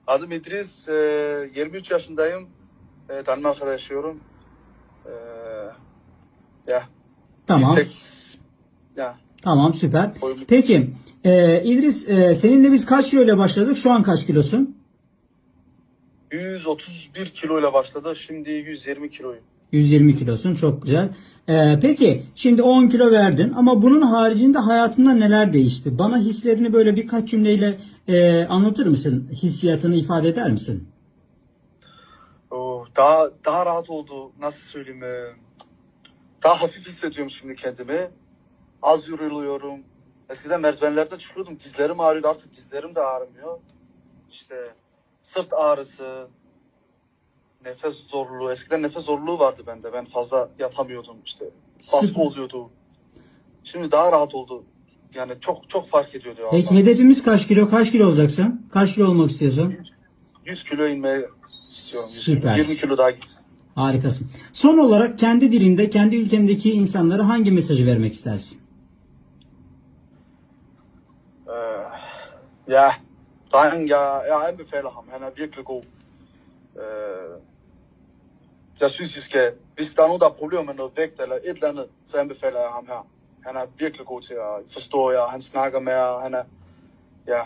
Adım İdris, 23 yaşındayım. Danimarka'da yaşıyorum. Ya, Tamam. 180, ya, Tamam, süper. boyum Peki İdris, seninle biz kaç kiloyla başladık? Şu an kaç kilosun? 131 kiloyla başladı. Şimdi 120 kiloyum. 120 kilosun. Çok güzel. Peki şimdi 10 kilo verdin ama bunun haricinde hayatında neler değişti? Bana hislerini böyle birkaç cümleyle anlatır mısın? Hissiyatını ifade eder misin? Daha rahat oldu. Nasıl söyleyeyim? Daha hafif hissediyorum şimdi kendimi. Az yoruluyorum. Eskiden merdivenlerden çıkıyordum. Dizlerim ağrıyordu. Artık dizlerim de ağrımıyor. İşte sırt ağrısı, nefes zorluğu. Eskiden nefes zorluğu vardı bende. Ben fazla yatamıyordum işte. Baskı Süper. oluyordu. Şimdi daha rahat oldu. Yani çok çok fark ediyordu ya Peki Allah. hedefimiz kaç kilo? Kaç kilo olacaksın? Kaç kilo olmak istiyorsun? 100 kilo inmeyi istiyorum. 100 kilo. Süper. 20 kilo daha gitsin. Harikasın. Son olarak kendi dilinde, kendi ülkendeki insanlara hangi mesajı vermek istersin? Ja, drengen, jeg anbefaler ham. Han er virkelig god. Jeg synes, I skal, hvis der er nogen, der har problemer med noget vægt eller et eller andet, så anbefaler jeg ham her. Han er virkelig god til at forstå jer. Han snakker med jer. Han er, ja,